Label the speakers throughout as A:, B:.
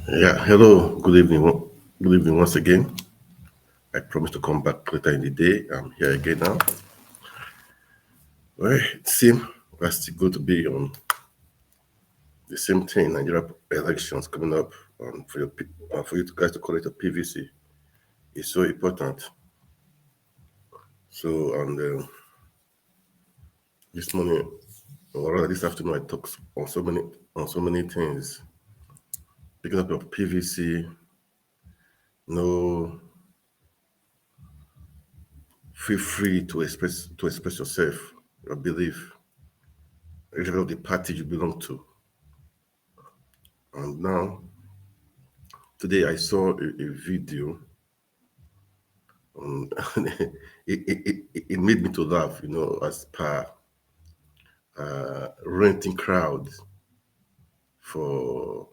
A: Yeah, hello, good evening. Good evening once again. I promise to come back later in the day. I'm here again now. Well, it seems we're still going to be on the same thing. Nigeria elections coming up for you guys to collect a PVC is so important. So, this morning, or rather this afternoon, I talked on so many things. Picking up your PVC, no, feel free to express yourself, your belief, regardless of the party you belong to. And now, today I saw a video. It made me to laugh, as per renting crowds for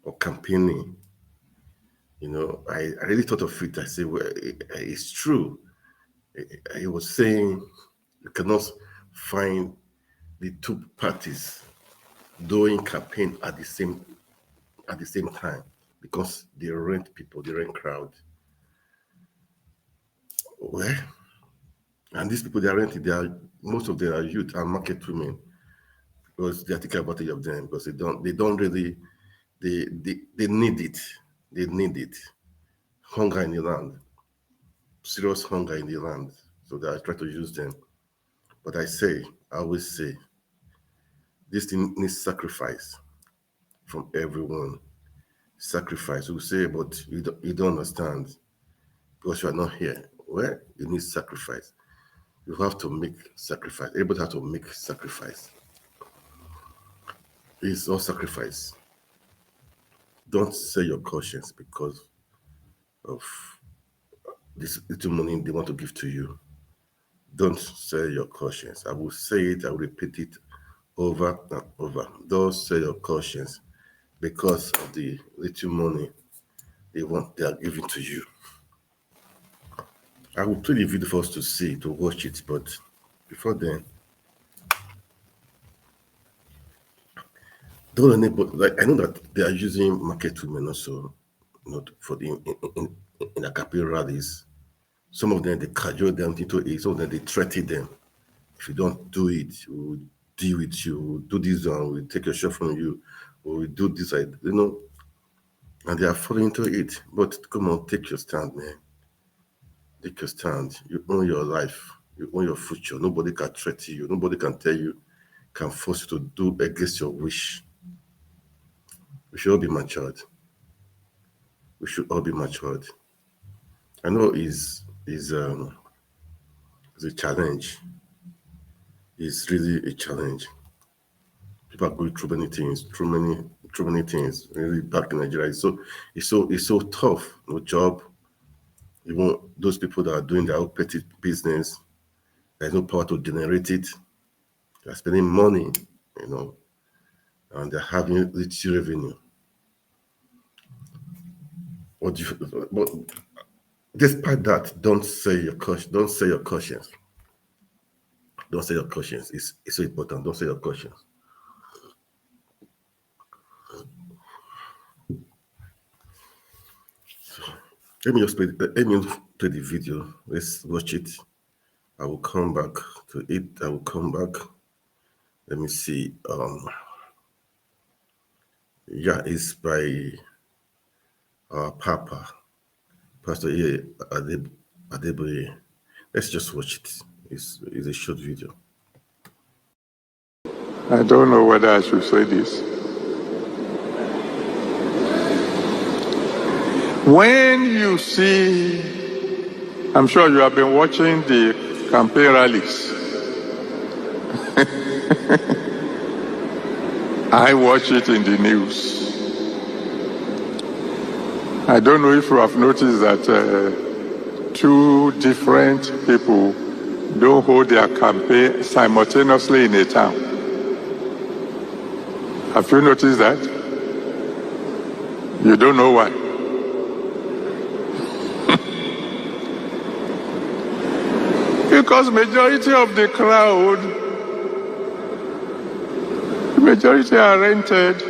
A: or campaigning. I really thought of it. I said, well, it's true. I was saying you cannot find the two parties doing campaign at the same time because they rent people, they rent crowd. Well, and these people they are renting, most of them are youth and market women because they are taking advantage of them because they don't really they need it. They need it. Hunger in the land, serious hunger in the land. So they are trying to use them. But I always say, this thing needs sacrifice from everyone. Sacrifice. You say, but you don't understand because you are not here. Well, you need sacrifice. You have to make sacrifice. Everybody has to make sacrifice. It's all sacrifice. Don't sell your conscience because of this little money they want to give to you. Don't sell your conscience. I will say it, I will repeat it over and over. Don't sell your conscience because of the little money they are giving to you. I will play the video for us to watch it, but before then, don't enable, like I know that they are using market women also, not for the in the campaign rallies. Some of them they cajole them into it, some of them they threaten them. If you don't do it, we'll deal with you, we'll do this one, we'll take your shot from you, we'll do this, and they are falling into it. But come on, take your stand, man. Take your stand. You own your life, you own your future. Nobody can threaten you, nobody can tell you, can force you to do against your wish. We should all be matured. We should all be matured. I know is a challenge. It's really a challenge. People are going through many things, through many things. Really back in Nigeria, it's so tough. No job. Even those people that are doing their own petty business, there's no power to generate it. They're spending money, and they're having little revenue. But despite that, don't say your conscience. Don't say your conscience. Don't say your conscience. It's so important. Don't say your conscience. Let me play the video. Let's watch it. I will come back to it. I will come back. Let me see. Yeah, it's by our Papa, Pastor Adeboye. Let's just watch it. It's a short video.
B: I don't know whether I should say this. When you see, I'm sure you have been watching the campaign rallies. I watch it in the news. I don't know if you have noticed that two different people don't hold their campaign simultaneously in a town. Have you noticed that? You don't know why. Because majority of the crowd, majority are rented.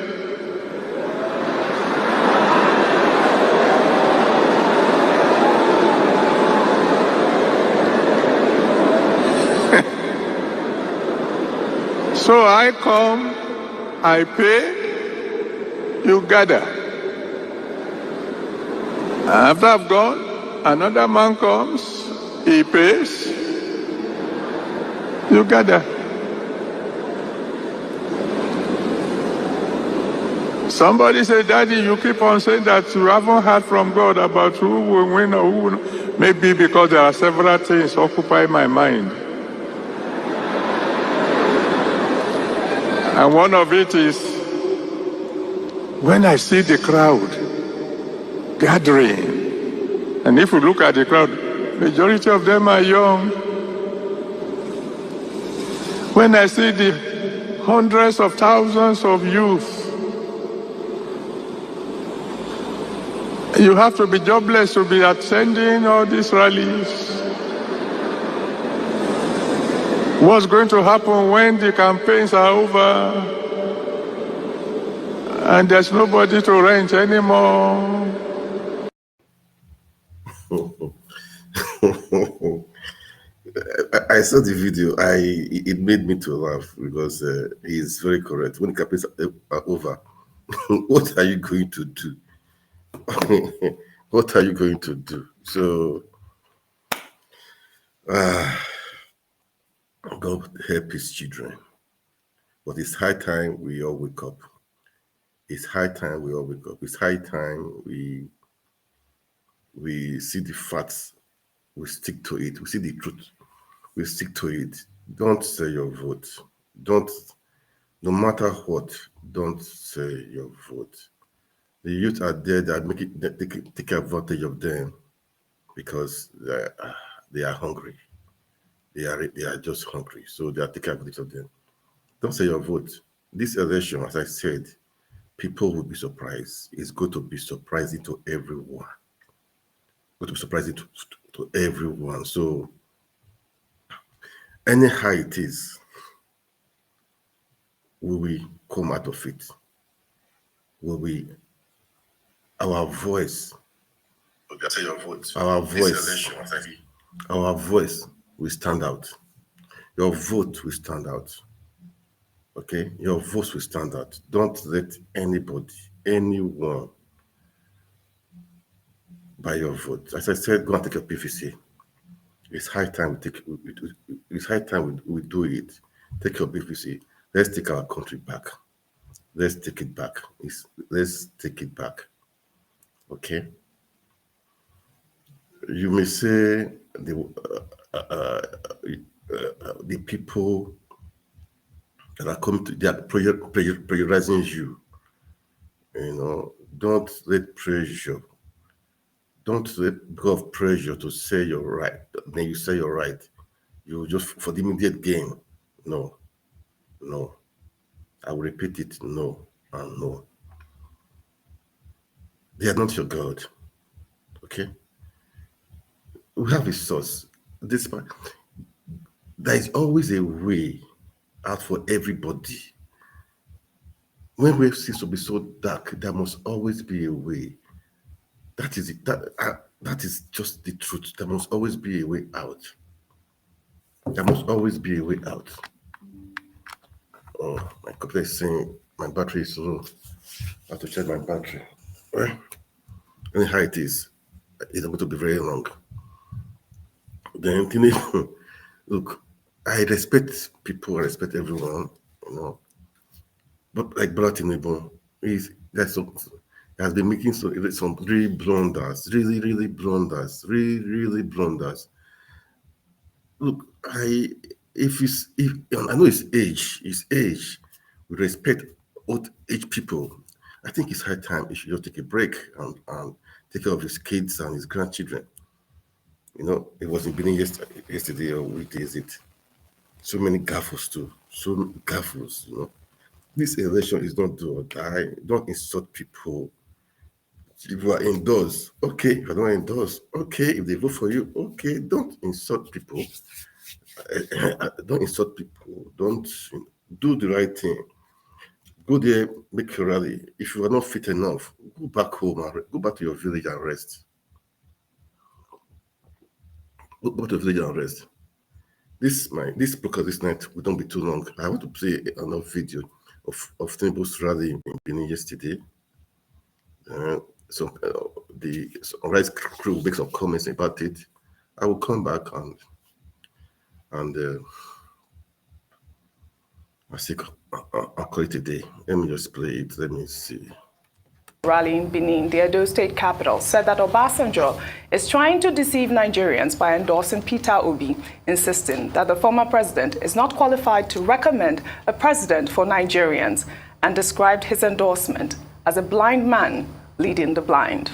B: So I come, I pay, you gather. After I've gone, another man comes, he pays, you gather. Somebody said, Daddy, you keep on saying that you haven't heard from God about who will win or who will not. Maybe because there are several things occupying my mind. And one of it is, when I see the crowd gathering, and if you look at the crowd, majority of them are young. When I see the hundreds of thousands of youth, you have to be jobless to be attending all these rallies. What's going to happen when the campaigns are over and there's nobody to rent anymore?
A: I saw the video. It made me to laugh because he's very correct. When the campaigns are over, what are you going to do? What are you going to do? So, God help his children. But it's high time we all wake up. It's high time we all wake up. It's high time we see the facts. We stick to it. We see the truth. We stick to it. Don't say your vote. Don't, no matter what, don't say your vote. The youth are there that take advantage of them because they are hungry. They are just hungry. So they are taking advantage of them. Don't say your vote. This election, as I said, people will be surprised. It's going to be surprising to everyone. It's going to be surprising to everyone. So anyhow it is, will we come out of it? Will we, our voice, say your vote. Our voice will stand out. Your vote will stand out. Okay? Your voice will stand out. Don't let anybody, anyone, buy your vote. As I said, go and take your PVC. It's high time we do it. Take your PVC. Let's take our country back. Let's take it back. Let's take it back. Okay? You may say the people that are coming to, they are pressurizing you. You know, don't let pressure. Don't let go of pressure to say you're right. Then you say you're right. You just for the immediate gain. No. I will repeat it. No and no. They are not your God. Okay? We have a source. There is always a way out for everybody. When we seems to be so dark, there must always be a way. That is it. That is just the truth. There must always be a way out. There must always be a way out. Oh, my computer is saying my battery is low. I have to check my battery. Well, anyhow it is. It's going to be very long. Then, look, I respect people, I respect everyone, you know. But like Brother Tinubu, he has been making some really blunders, really blunders. Look, I know his age, with respect old age people, I think it's high time he should just take a break and take care of his kids and his grandchildren. You know, it wasn't beginning yesterday or weekdays. So many gaffles too. So many gaffles, you know. This election is not do or die. Don't insult people. If you are indoors, okay. If you are not indoors, okay. If they vote for you, okay. Don't insult people. Don't insult people. Don't do the right thing. Go there, make your rally. If you are not fit enough, go back home and go back to your village and rest. Go to the village and rest. this broadcast this night will don't be too long. I want to play another video of Tinubu's rally in Benin yesterday. The Sunrise crew will make some comments about it. I will come back and I'll call it a day. Let me just play it. Let me see.
C: Rally in Benin, the Edo state capital, said that Obasanjo is trying to deceive Nigerians by endorsing Peter Obi, insisting that the former president is not qualified to recommend a president for Nigerians, and described his endorsement as a blind man leading the blind.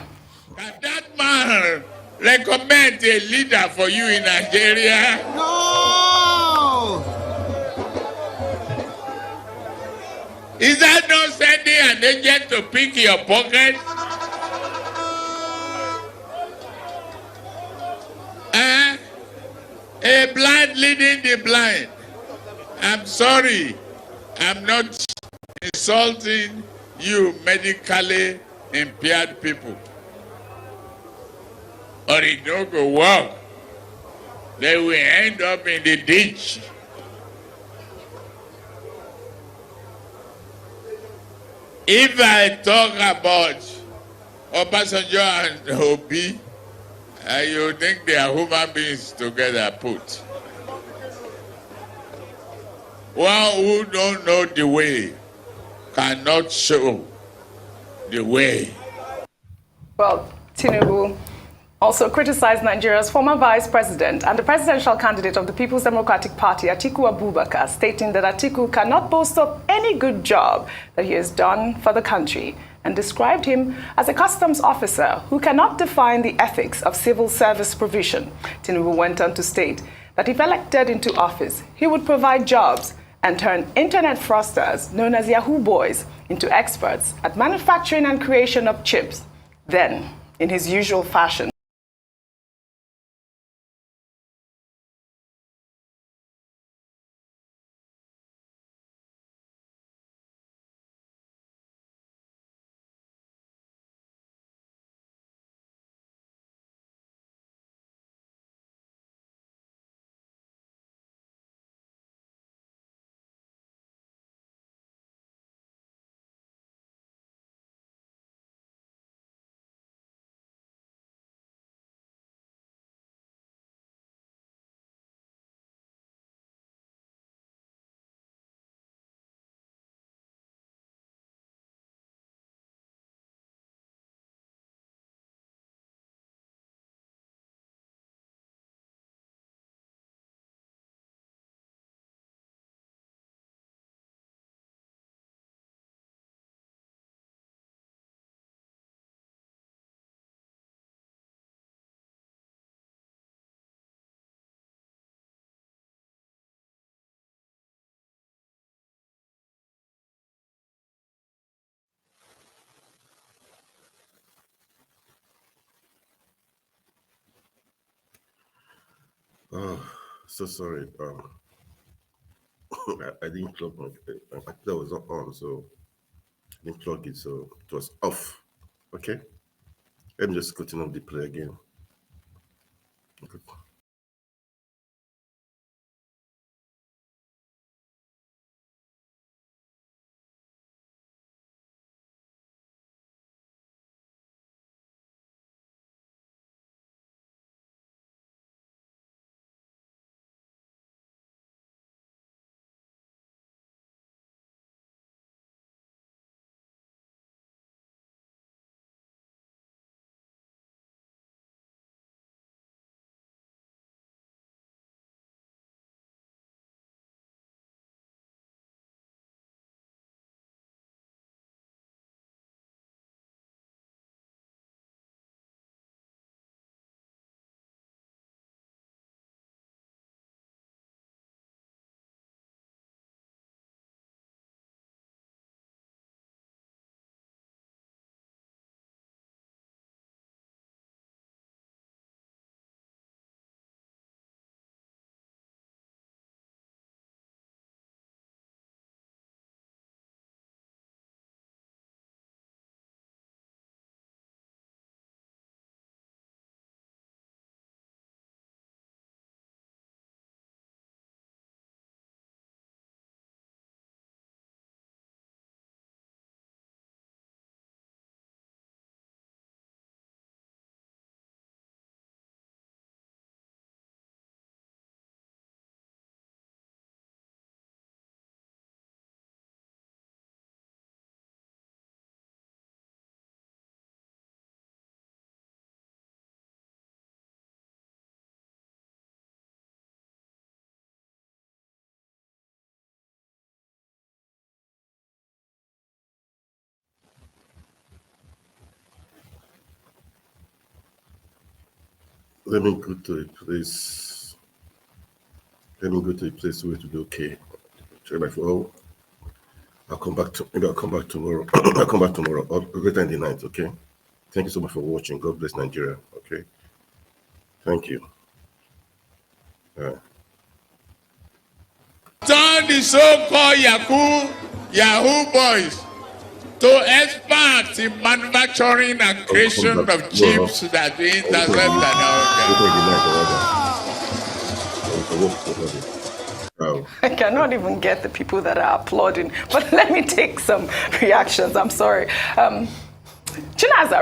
D: Can that man recommend a leader for you in Nigeria?
E: No!
D: Is that not sending an agent to pick your pocket? A blind leading the blind. I'm sorry. I'm not insulting you medically impaired people. Or it don't go work. They will end up in the ditch. If I talk about Obasanjo and Obi, you think they are human beings together put. One who don't know the way cannot show the way.
C: Well, Tinubu also criticized Nigeria's former vice president and the presidential candidate of the People's Democratic Party, Atiku Abubakar, stating that Atiku cannot boast of any good job that he has done for the country, and described him as a customs officer who cannot define the ethics of civil service provision. Tinubu went on to state that if elected into office, he would provide jobs and turn internet fraudsters known as Yahoo Boys into experts at manufacturing and creation of chips. Then, in his usual fashion,
A: Oh, so sorry. I didn't plug my computer was not on, so I didn't plug it, so it was off. Okay. Let me just continue the play again. Okay. let me go to a place. Let me go to a place where it will be okay. Check my phone. I'll come back maybe I'll come back tomorrow. I'll come back tomorrow or later in the night, okay? Thank you so much for watching. God bless Nigeria, okay? Thank you. All right.
D: Turn the so-called Yahoo boys to experts in manufacturing and creation of chips that we intercept and
C: I cannot even get the people that are applauding, but let me take some reactions. I'm sorry. Chinaza,